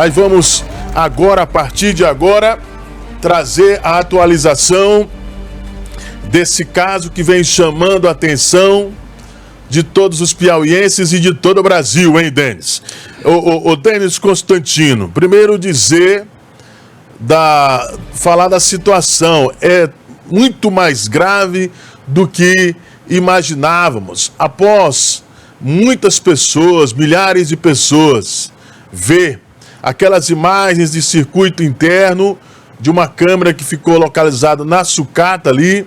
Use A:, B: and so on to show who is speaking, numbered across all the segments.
A: Mas vamos agora, a partir de agora, trazer a atualização desse caso que vem chamando a atenção de todos os piauienses e de todo o Brasil, hein, Denis? O Denis Constantino, primeiro falar da situação. É muito mais grave do que imaginávamos. Após muitas pessoas, milhares de pessoas, ver aquelas imagens de circuito interno de uma câmera que ficou localizada na sucata ali,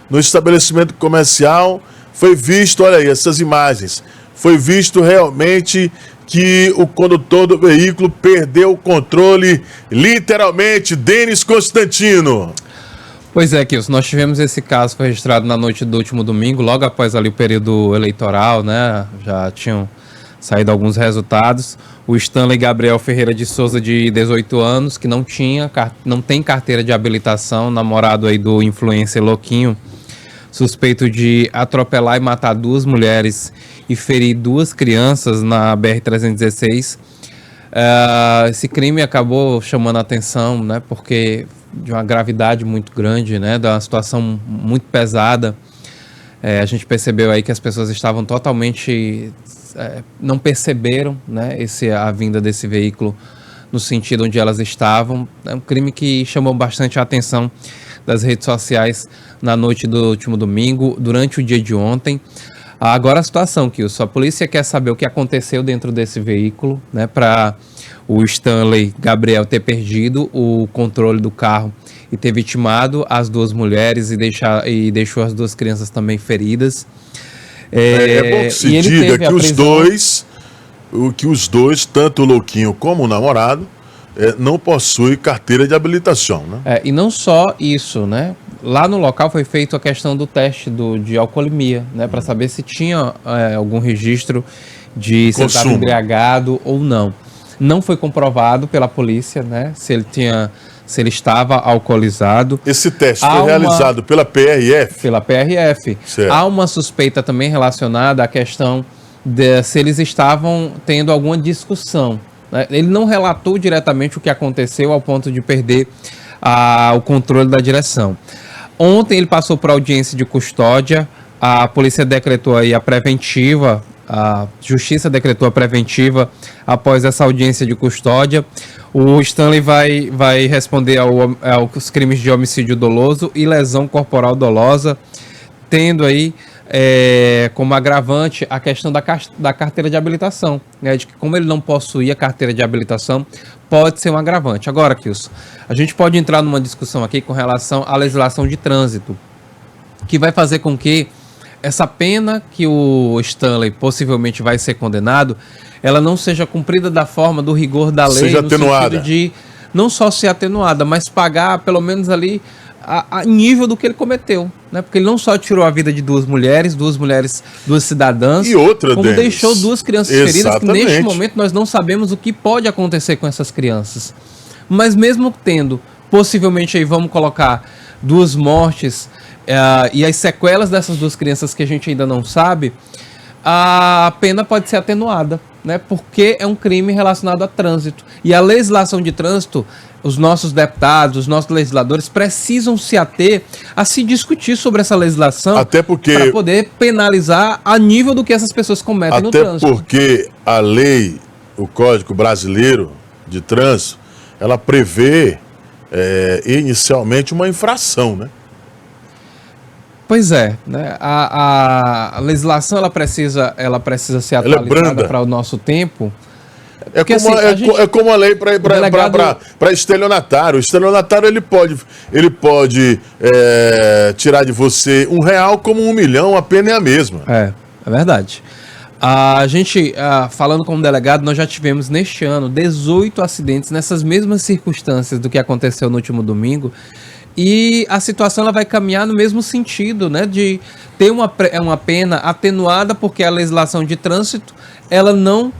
A: no estabelecimento comercial, foi visto, olha aí, essas imagens, foi visto realmente que o condutor do veículo perdeu o controle, literalmente. Denis Constantino.
B: Pois é, Kilson, nós tivemos esse caso, foi registrado na noite do último domingo, logo após ali o período eleitoral, né, já tinham saído alguns resultados. O Stanley Gabriel Ferreira de Souza, de 18 anos, que não tem carteira de habilitação, namorado aí do influencer Louquinho, suspeito de atropelar e matar 2 mulheres e ferir 2 crianças na BR-316. Esse crime acabou chamando a atenção, né, porque de uma gravidade muito grande, né, de uma situação muito pesada. A gente percebeu aí que as pessoas estavam totalmente... não perceberam, né, a vinda desse veículo no sentido onde elas estavam. É um crime que chamou bastante a atenção das redes sociais na noite do último domingo, durante o dia de ontem. Agora a situação, Kilson, a polícia quer saber o que aconteceu dentro desse veículo, né, para o Stanley Gabriel ter perdido o controle do carro e ter vitimado as 2 mulheres e deixou as 2 crianças também feridas.
A: É bom que se diga que os dois, tanto o Louquinho como o namorado, não possuem carteira de habilitação, né?
B: E não só isso, né? Lá no local foi feita a questão do teste de alcoolemia, né? Para saber se tinha algum registro de se ele estava embriagado ou não. Não foi comprovado pela polícia, né? Se ele estava alcoolizado.
A: Esse teste foi realizado pela PRF?
B: Pela PRF.
A: Certo.
B: Há uma suspeita também relacionada à questão de se eles estavam tendo alguma discussão, né? Ele não relatou diretamente o que aconteceu ao ponto de perder o controle da direção. Ontem ele passou por audiência de custódia, a polícia decretou aí a preventiva, a justiça decretou a preventiva após essa audiência de custódia. O Stanley vai responder aos crimes de homicídio doloso e lesão corporal dolosa, tendo aí como agravante a questão da carteira de habilitação, né, de que como ele não possuía carteira de habilitação, pode ser um agravante. Agora, Kilson, a gente pode entrar numa discussão aqui com relação à legislação de trânsito, que vai fazer com que essa pena que o Stanley possivelmente vai ser condenado, ela não seja cumprida da forma do rigor da lei,
A: seja
B: no
A: atenuada.
B: sentido de não só ser atenuada, mas pagar pelo menos ali a nível do que ele cometeu, né? Porque ele não só tirou a vida de 2 mulheres, 2 cidadãs,
A: e outra,
B: como
A: Denis,
B: deixou 2 crianças feridas, que neste momento nós não sabemos o que pode acontecer com essas crianças. Mas mesmo tendo, possivelmente aí vamos colocar 2 mortes e as sequelas dessas 2 crianças que a gente ainda não sabe, a pena pode ser atenuada, né? Porque é um crime relacionado a trânsito. E a legislação de trânsito, os nossos deputados, os nossos legisladores precisam se ater a se discutir sobre essa legislação,
A: até porque,
B: para poder penalizar a nível do que essas pessoas cometem no trânsito.
A: Até porque a lei, o Código Brasileiro de Trânsito, ela prevê inicialmente uma infração, né?
B: Pois é, né? A legislação ela precisa ser atualizada para o nosso tempo. Porque,
A: é como a lei para estelionatário. O estelionatário ele pode tirar de você R$1 como R$1 milhão, a pena é a mesma.
B: É verdade. A gente, falando como delegado, nós já tivemos neste ano 18 acidentes nessas mesmas circunstâncias do que aconteceu no último domingo. E a situação ela vai caminhar no mesmo sentido, né, de ter uma pena atenuada, porque a legislação de trânsito ela não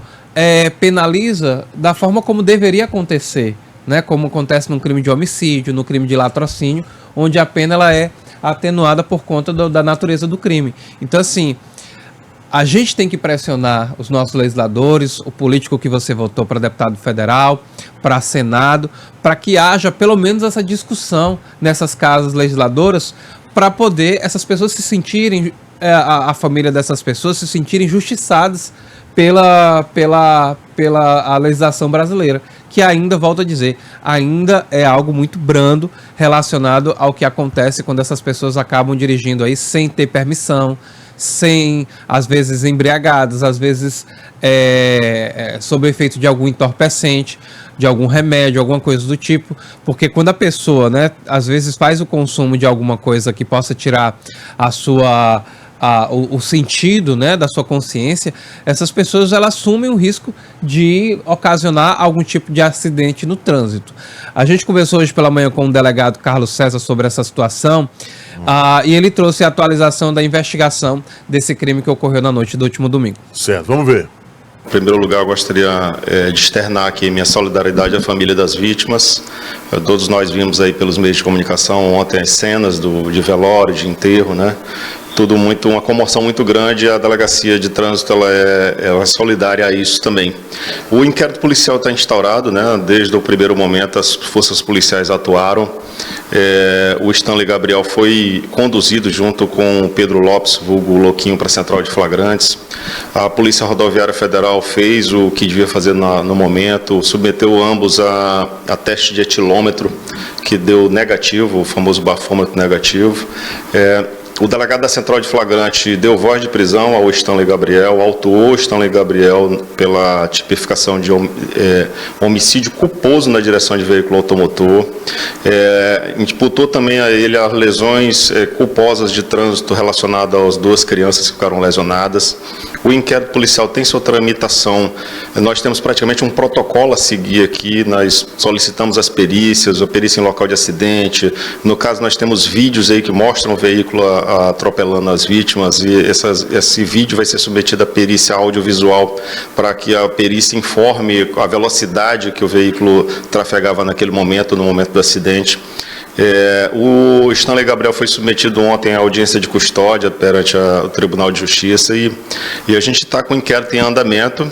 B: penaliza da forma como deveria acontecer, né, como acontece no crime de homicídio, no crime de latrocínio, onde a pena ela é atenuada por conta da natureza do crime. Então, assim, a gente tem que pressionar os nossos legisladores, o político que você votou para deputado federal, para Senado, para que haja pelo menos essa discussão nessas casas legisladoras, para poder essas pessoas se sentirem, a família dessas pessoas se sentirem justiçadas pela a legislação brasileira, que ainda, volto a dizer, ainda é algo muito brando relacionado ao que acontece quando essas pessoas acabam dirigindo aí sem ter permissão, sem, às vezes, embriagadas, às vezes sob o efeito de algum entorpecente, de algum remédio, alguma coisa do tipo, porque quando a pessoa, né, às vezes faz o consumo de alguma coisa que possa tirar o sentido, né, da sua consciência, essas pessoas elas assumem o risco de ocasionar algum tipo de acidente no trânsito. A gente conversou hoje pela manhã com o delegado Carlos César sobre essa situação, e ele trouxe a atualização da investigação desse crime que ocorreu na noite do último domingo.
A: Certo, vamos ver.
C: Em primeiro lugar, eu gostaria de externar aqui minha solidariedade à família das vítimas. Todos nós vimos aí pelos meios de comunicação ontem as cenas de velório, de enterro, né? Tudo uma comoção muito grande. A delegacia de trânsito ela é solidária a isso também. O inquérito policial está instaurado, né? Desde o primeiro momento as forças policiais atuaram. O Stanley Gabriel foi conduzido junto com o Pedro Lopes, vulgo Louquinho, para a central de flagrantes. A Polícia Rodoviária Federal fez o que devia fazer no momento, submeteu ambos a teste de etilômetro, que deu negativo, o famoso bafômetro negativo. O delegado da Central de Flagrante deu voz de prisão ao Stanley Gabriel, autuou Stanley Gabriel pela tipificação de homicídio culposo na direção de veículo automotor, imputou também a ele as lesões culposas de trânsito relacionadas às duas crianças que ficaram lesionadas. O inquérito policial tem sua tramitação, nós temos praticamente um protocolo a seguir aqui, nós solicitamos as perícias, a perícia em local de acidente, no caso nós temos vídeos aí que mostram o veículo atropelando as vítimas, e esse vídeo vai ser submetido à perícia audiovisual para que a perícia informe a velocidade que o veículo trafegava naquele momento, no momento do acidente. O Stanley Gabriel foi submetido ontem à audiência de custódia perante o Tribunal de Justiça e a gente está com o inquérito em andamento.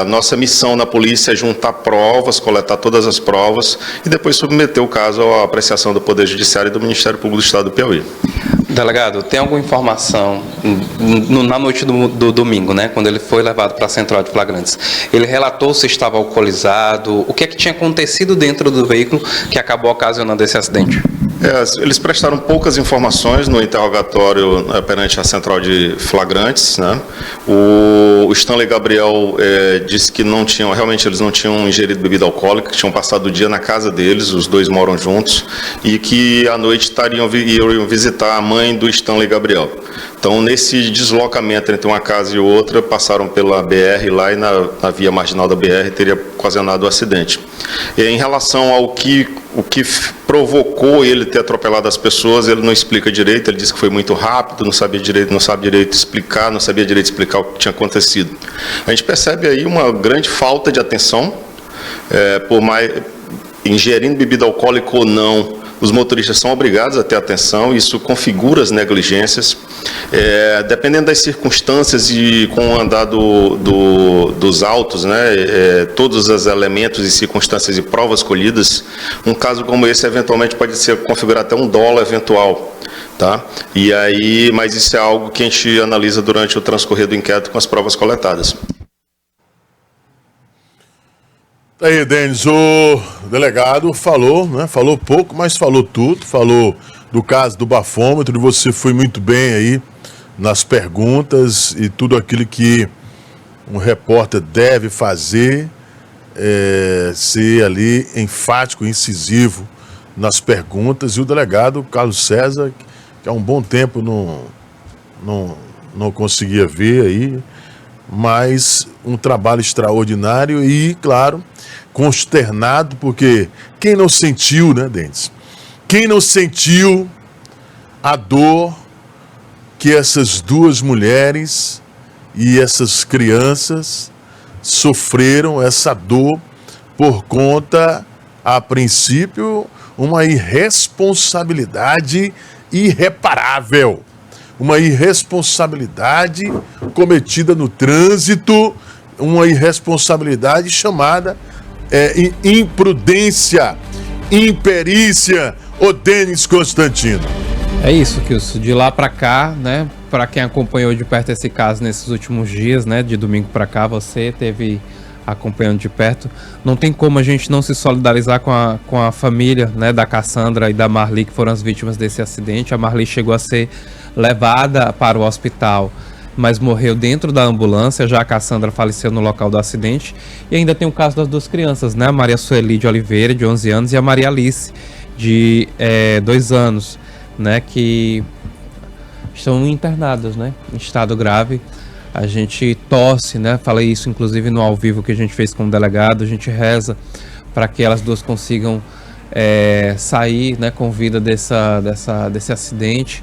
C: A nossa missão na polícia é juntar provas, coletar todas as provas e depois submeter o caso à apreciação do Poder Judiciário e do Ministério Público do Estado do Piauí.
B: Delegado, tem alguma informação na noite do domingo, né, quando ele foi levado para a central de flagrantes? Ele relatou se estava alcoolizado, o que é que tinha acontecido dentro do veículo que acabou ocasionando esse acidente?
C: Eles prestaram poucas informações no interrogatório perante a central de flagrantes, né? O Stanley Gabriel disse que realmente eles não tinham ingerido bebida alcoólica, que tinham passado o dia na casa deles, os dois moram juntos, e que à noite iriam visitar a mãe do Stanley Gabriel. Então, nesse deslocamento entre uma casa e outra, passaram pela BR lá e na via marginal da BR teria ocasionado o acidente. E em relação ao que provocou ele ter atropelado as pessoas, ele não explica direito, ele disse que foi muito rápido, não sabia direito explicar o que tinha acontecido. A gente percebe aí uma grande falta de atenção, ingerindo bebida alcoólica ou não, os motoristas são obrigados a ter atenção, isso configura as negligências. Dependendo das circunstâncias e com o andar dos autos, né, todos os elementos e circunstâncias e provas colhidas, um caso como esse eventualmente pode ser configurar até um dolo eventual. Tá? Mas isso é algo que a gente analisa durante o transcorrer do inquérito com as provas coletadas.
A: Aí, Denis, o delegado falou, né? Falou pouco, mas falou tudo. Falou do caso do bafômetro, você foi muito bem aí nas perguntas e tudo aquilo que um repórter deve fazer, ser ali enfático, incisivo nas perguntas. E o delegado Carlos César, que há um bom tempo não conseguia ver aí, mas um trabalho extraordinário e, claro, consternado, porque quem não sentiu, né, Denis? Quem não sentiu a dor que essas duas mulheres e essas crianças sofreram, essa dor por conta, a princípio, uma irresponsabilidade irreparável. Uma irresponsabilidade cometida no trânsito, uma irresponsabilidade chamada imprudência, imperícia, ô Denis Constantino?
B: É isso, Kilson. De lá para cá, né? Para quem acompanhou de perto esse caso nesses últimos dias, né? De domingo para cá, você teve acompanhando de perto. Não tem como a gente não se solidarizar com a família, né? Da Cassandra e da Marli, que foram as vítimas desse acidente. A Marli chegou a ser levada para o hospital, mas morreu dentro da ambulância. Já a Cassandra faleceu no local do acidente. E ainda tem o caso das duas crianças, né? A Maria Sueli de Oliveira, de 11 anos, e a Maria Alice, de 2 anos, né? Que estão internadas, né? Em estado grave. A gente torce, né? Falei isso inclusive no ao vivo que a gente fez com o delegado. A gente reza para que elas duas consigam sair, né, com vida desse acidente.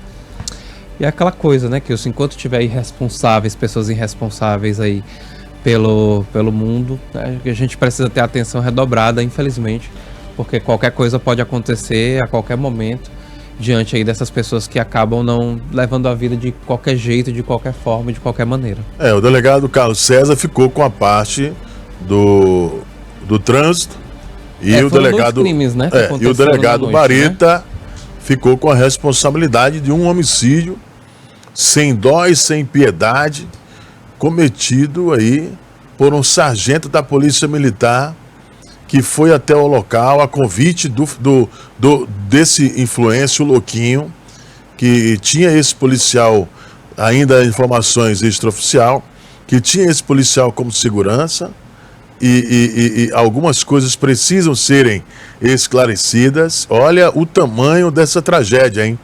B: E é aquela coisa, né, que enquanto tiver irresponsáveis, pessoas irresponsáveis aí pelo mundo, né, a gente precisa ter atenção redobrada, infelizmente, porque qualquer coisa pode acontecer a qualquer momento diante aí dessas pessoas que acabam não levando a vida de qualquer jeito, de qualquer forma, de qualquer maneira.
A: O delegado Carlos César ficou com a parte do trânsito e o delegado
B: crimes, né,
A: e o delegado Bareta ficou com a responsabilidade de um homicídio sem dó e sem piedade cometido aí por um sargento da Polícia Militar que foi até o local a convite desse influência, o Louquinho, que tinha esse policial, ainda informações extraoficial, que tinha esse policial como segurança e algumas coisas precisam serem esclarecidas. Olha o tamanho dessa tragédia, hein?